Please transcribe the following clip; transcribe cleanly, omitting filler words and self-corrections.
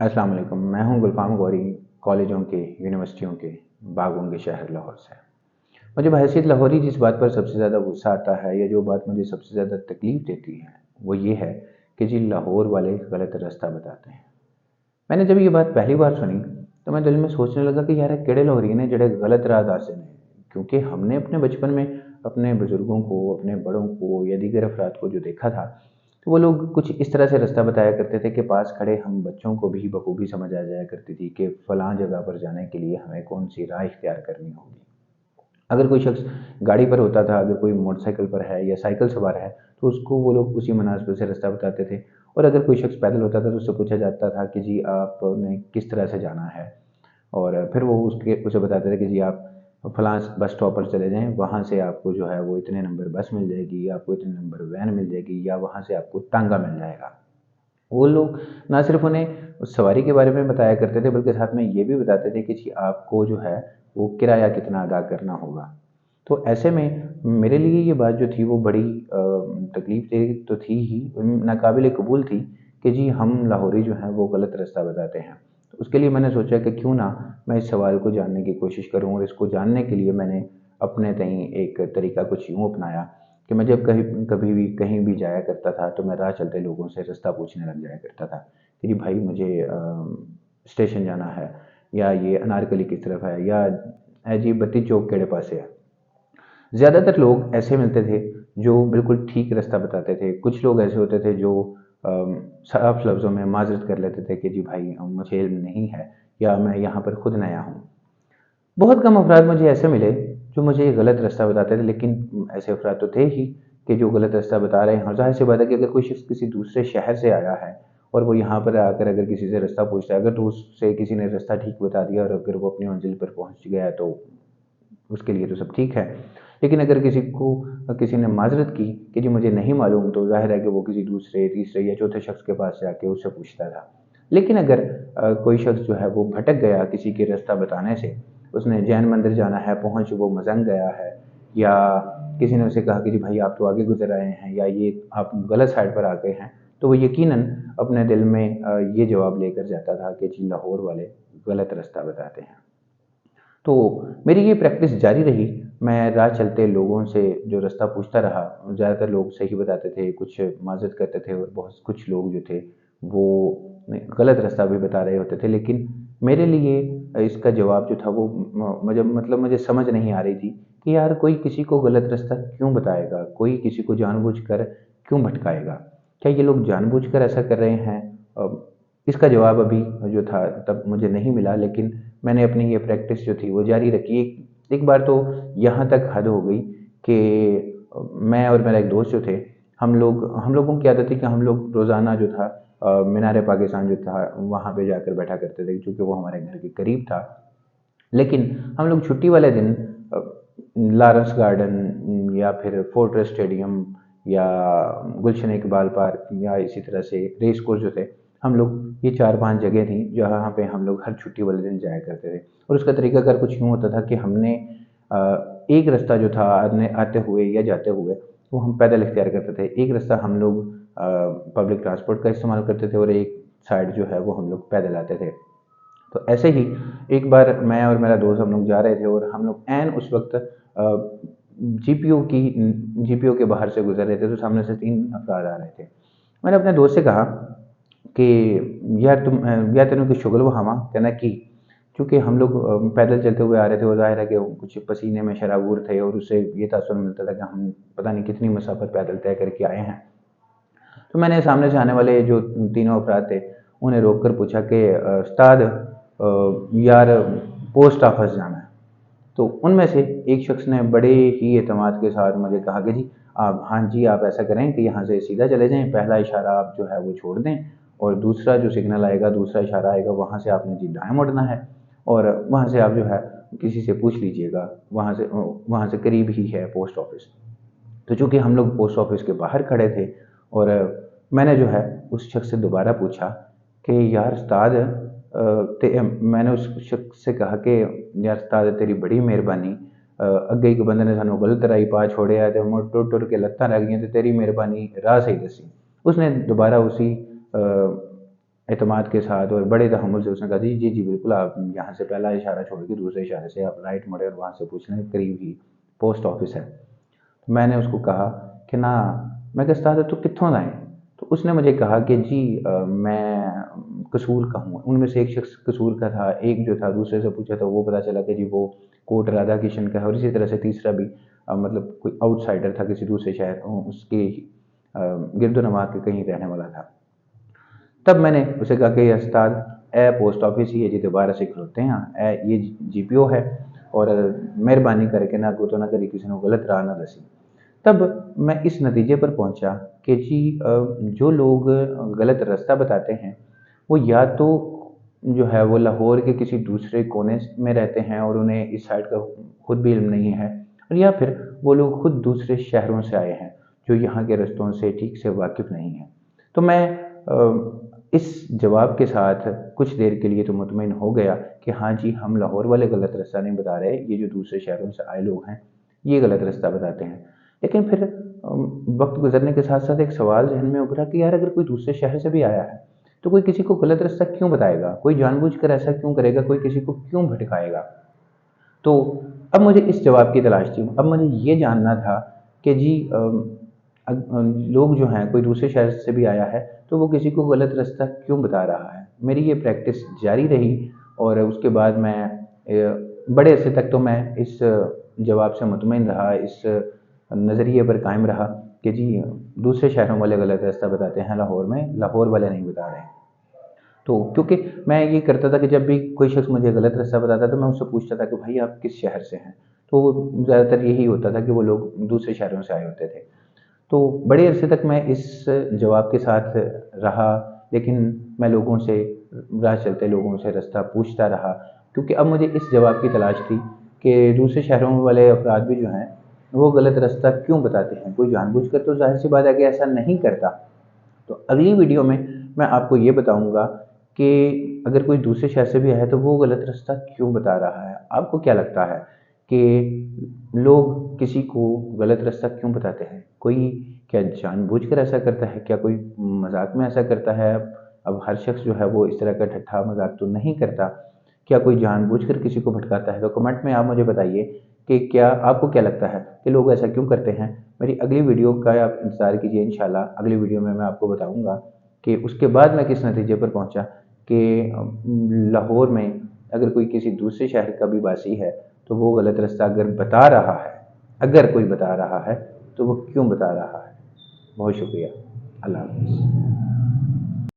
अस्सलाम वालेकुम। मैं हूं गुलफाम गौरी, कॉलेजों के, यूनिवर्सिटियों के, बागों के शहर लाहौर से। मुझे बहैसियत लाहौरी जिस बात पर सबसे ज़्यादा गुस्सा आता है या जो बात मुझे सबसे ज़्यादा तकलीफ़ देती है, वो ये है कि जी लाहौर वाले गलत रास्ता बताते हैं। मैंने जब ये बात पहली बार सुनी तो मैं दिल में सोचने लगा कि यार केड़े लाहौरी ने जेड़े गलत राह दसदे ने। क्योंकि हमने अपने बचपन में अपने बुज़ुर्गों को, अपने बड़ों को या दीगर अफराद को जो देखा था, तो वो लोग कुछ इस तरह से रास्ता बताया करते थे कि पास खड़े हम बच्चों को भी बखूबी समझ आ जाया करती थी कि फ़लाँ जगह पर जाने के लिए हमें कौन-सी राह इख्तियार करनी होगी। अगर कोई शख्स गाड़ी पर होता था, अगर कोई मोटरसाइकिल पर है या साइकिल सवार है, तो उसको वो लोग उसी मुनासिबत से रास्ता बताते थे। और अगर कोई शख्स पैदल होता था तो उससे पूछा जाता था कि जी आपने किस तरह से जाना है, और फिर वो उसके उसे बताते थे कि जी आप फलां बस स्टॉप पर चले जाएँ, वहाँ से आपको जो है वो इतने नंबर बस मिल जाएगी, आपको इतने नंबर वैन मिल जाएगी या वहाँ से आपको टांगा मिल जाएगा। वो लोग ना सिर्फ़ उन्हें उस सवारी के बारे में बताया करते थे, बल्कि साथ में ये भी बताते थे कि जी आपको जो है वो किराया कितना अदा करना होगा। तो ऐसे में मेरे लिए ये बात जो थी वो बड़ी तकलीफ़ देह तो थी ही, नाक़ाबिल कबूल थी कि जी हम लाहौरी जो हैं वो गलत रास्ता बताते हैं। तो उसके लिए मैंने सोचा कि क्यों ना मैं इस सवाल को जानने की कोशिश करूँ, और इसको जानने के लिए मैंने अपने तईं एक तरीका कुछ यूँ अपनाया कि मैं जब कभी भी कहीं भी जाया करता था तो मैं राह चलते लोगों से रास्ता पूछने लग जाया करता था कि जी भाई मुझे स्टेशन जाना है, या ये अनारकली किस तरफ है, या ए जी बत्ती चौक केड़े पासे है। ज़्यादातर लोग ऐसे मिलते थे जो बिल्कुल ठीक रास्ता बताते थे। कुछ लोग ऐसे होते थे जो साफ लफ्ज़ों में माज़रत कर लेते थे कि जी भाई मुझे इल्म नहीं है, या मैं यहाँ पर खुद नया हूँ। बहुत कम अफ़राद मुझे ऐसे मिले जो मुझे गलत रास्ता बताते थे, लेकिन ऐसे अफ़राद तो थे ही कि जो गलत रास्ता बता रहे हैं। और ज़ाहिर सी बात है कि अगर कोई शख्स किसी दूसरे शहर से आया है और वो यहाँ पर आकर अगर किसी से रास्ता पूछता है, अगर तो उससे किसी ने रास्ता ठीक बता दिया और अगर वो अपनी मंज़िल पर पहुँच गया है तो उसके लिए तो सब ठीक है। लेकिन अगर किसी ने माज़रत की कि जी मुझे नहीं मालूम, तो ज़ाहिर है कि वो किसी दूसरे, तीसरे या चौथे शख्स के पास जाके उससे पूछता था। लेकिन अगर कोई शख्स जो है वो भटक गया किसी के रास्ता बताने से, उसने जैन मंदिर जाना है, पहुँच वो मजंग गया है, या किसी ने उसे कहा कि जी भाई आप तो आगे गुज़र आए हैं, या ये आप गलत साइड पर आ गए हैं, तो वो यकीनन अपने दिल में ये जवाब लेकर जाता था कि जी लाहौर वाले गलत रास्ता बताते हैं। तो मेरी ये प्रैक्टिस जारी रही। मैं राह चलते लोगों से जो रास्ता पूछता रहा, ज़्यादातर लोग सही बताते थे, कुछ माज़रत करते थे और बहुत कुछ लोग जो थे वो गलत रास्ता भी बता रहे होते थे। लेकिन मेरे लिए इसका जवाब जो था वो मुझे समझ नहीं आ रही थी कि यार कोई किसी को गलत रास्ता क्यों बताएगा? कोई किसी को जानबूझकर क्यों भटकाएगा? क्या ये लोग जानबूझकर ऐसा कर रहे हैं? इसका जवाब अभी जो था तब मुझे नहीं मिला, लेकिन मैंने अपनी ये प्रैक्टिस जो थी वो जारी रखी। एक बार तो यहाँ तक हद हो गई कि मैं और मेरा एक दोस्त जो थे, हम लोगों की आदत थी कि हम लोग रोज़ाना जो था मीनार पाकिस्तान जो था वहाँ पे जाकर बैठा करते थे, क्योंकि वो हमारे घर के करीब था। लेकिन हम लोग छुट्टी वाले दिन लॉरेंस गार्डन या फिर फोर्ट्रेस स्टेडियम या गुलशन इकबाल पार्क या इसी तरह से रेस कोर्स जो थे, हम लोग ये 4-5 जगह थी जहाँ पे हम लोग हर छुट्टी वाले दिन जाया करते थे। और उसका तरीकाकार कुछ यूँ होता था कि हमने एक रास्ता जो था आने आते हुए या जाते हुए वो हम पैदल इख्तियार करते थे। एक रास्ता हम लोग पब्लिक ट्रांसपोर्ट का इस्तेमाल करते थे और एक साइड जो है वो हम लोग पैदल आते थे। तो ऐसे ही एक बार मैं और मेरा दोस्त हम लोग जा रहे थे और हम लोग ऐन उस वक़्त जीपीओ के बाहर से गुज़र रहे थे, तो सामने से 3 अफ़राद आ रहे थे। मैंने अपने दोस्त से कहा कि यार तेनों कोई शुगल वहावां? कहना की? क्योंकि हम लोग पैदल चलते हुए आ रहे थे और ज़ाहिर है कि कुछ पसीने में शराबूर थे और उससे ये तासुर मिलता था कि हम पता नहीं कितनी मसाफ़त पैदल तय करके आए हैं। तो मैंने सामने से आने वाले जो तीनों अफराद थे उन्हें रोक कर पूछा कि उस्ताद यार पोस्ट ऑफिस जाना है। तो उनमें से एक शख्स ने बड़े ही एतमाद के साथ मुझे कहा कि जी आप, हाँ जी आप ऐसा करें कि यहाँ से सीधा चले जाएं, पहला इशारा आप जो है वो छोड़ दें और दूसरा जो सिग्नल आएगा, दूसरा इशारा आएगा, वहाँ से आपने जी दाएं मुड़ना है और वहाँ से आप जो है किसी से पूछ लीजिएगा, वहाँ से करीब ही है पोस्ट ऑफिस। तो चूँकि हम लोग पोस्ट ऑफिस के बाहर खड़े थे और मैंने जो है उस शख्स से दोबारा पूछा कि यार उस्ताद मैंने उस शख्स से कहा कि यार उस्ताद तेरी बड़ी मेहरबानी, अगे एक बंदे ने सानू गलत राही पा छोड़िया तो मुड़ टुर टुर के लत्तां लग गई, तो तेरी मेहरबानी राह सही दसी। उसने दोबारा उसी एतमाद के साथ और बड़े तहम्मुल से उसने कहा, जी जी जी बिल्कुल, आप यहाँ से पहला इशारा छोड़ के दूसरे इशारे से आप राइट मुड़े और वहाँ से पूछ लें, करीब ही पोस्ट ऑफिस है। तो मैंने उसको कहा कि ना, मैं कहा उस्ताद तू कित्थों दा है? तो उसने मुझे कहा कि जी मैं कसूर का हूँ। उनमें से एक शख्स कसूर का था, एक जो था दूसरे से पूछा तो वो पता चला कि जी वो कोट राधा किशन का है, और इसी तरह से तीसरा भी मतलब कोई आउटसाइडर था किसी दूसरे शहर, उसके गिरदोनवा के कहीं रहने वाला था। तब मैंने उसे कहा कि उस्ताद ए पोस्ट ऑफिस ही है जी दोबारा से खलोते हैं, ए ये जीपीओ है, और मेहरबानी करके ना अगो तो ना करी किसी को गलत राह ना दसी। तब मैं इस नतीजे पर पहुंचा कि जी जो लोग गलत रास्ता बताते हैं वो या तो जो है वो लाहौर के किसी दूसरे कोने में रहते हैं और उन्हें इस साइड का खुद भी इल्म नहीं है, और या फिर वो लोग खुद दूसरे शहरों से आए हैं जो यहाँ के रास्तों से ठीक से वाकिफ़ नहीं हैं। तो मैं इस जवाब के साथ कुछ देर के लिए तो मुतमईन हो गया कि हाँ जी, हम लाहौर वाले गलत रास्ता नहीं बता रहे, ये जो दूसरे शहरों से आए लोग हैं ये गलत रास्ता बताते हैं। लेकिन फिर वक्त गुजरने के साथ साथ एक सवाल जहन में उभरा कि यार, अगर कोई दूसरे शहर से भी आया है तो कोई किसी को गलत रास्ता क्यों बताएगा, कोई जानबूझकर ऐसा क्यों करेगा, कोई किसी को क्यों भटकाएगा? तो अब मुझे इस जवाब की तलाश थी। अब मुझे ये जानना था कि जी लोग जो हैं, कोई दूसरे शहर से भी आया है तो वो किसी को गलत रास्ता क्यों बता रहा है। मेरी ये प्रैक्टिस जारी रही और उसके बाद मैं बड़े अरसे तक तो मैं इस जवाब से मुतमईन रहा, इस नज़रिए पर कायम रहा कि जी दूसरे शहरों वाले गलत रास्ता बताते हैं, लाहौर में लाहौर वाले नहीं बता रहे। तो क्योंकि मैं ये करता था कि जब भी कोई शख्स मुझे गलत रास्ता बताता तो मैं उससे पूछता था कि भाई आप किस शहर से हैं? तो ज़्यादातर यही होता था कि वो लोग दूसरे शहरों से आए होते थे। तो बड़े अरसे तक मैं इस जवाब के साथ रहा, लेकिन मैं लोगों से, राह चलते लोगों से रास्ता पूछता रहा, क्योंकि अब मुझे इस जवाब की तलाश थी कि दूसरे शहरों वाले अफराद भी जो हैं वो गलत रास्ता क्यों बताते हैं। कोई जानबूझकर तो ज़ाहिर सी बात है कि ऐसा नहीं करता। तो अगली वीडियो में मैं आपको ये बताऊंगा कि अगर कोई दूसरे शहर से भी आया है तो वो गलत रास्ता क्यों बता रहा है। आपको क्या लगता है कि लोग किसी को गलत रास्ता क्यों बताते हैं? कोई क्या जानबूझकर ऐसा करता है? क्या कोई मजाक में ऐसा करता है? अब हर शख्स जो है वो इस तरह का ठट्ठा मजाक तो नहीं करता। क्या कोई जानबूझकर किसी को भटकाता है? तो कमेंट में आप मुझे बताइए कि क्या आपको क्या लगता है कि लोग ऐसा क्यों करते हैं। मेरी अगली वीडियो का आप इंतज़ार कीजिए, इंशाल्लाह अगली वीडियो में मैं आपको बताऊंगा कि उसके बाद मैं किस नतीजे पर पहुंचा कि लाहौर में अगर कोई किसी दूसरे शहर का भी वासी है तो वो गलत रास्ता अगर बता रहा है, अगर कोई बता रहा है तो वो क्यों बता रहा है। बहुत शुक्रिया। अल्लाह हाफ़िज़।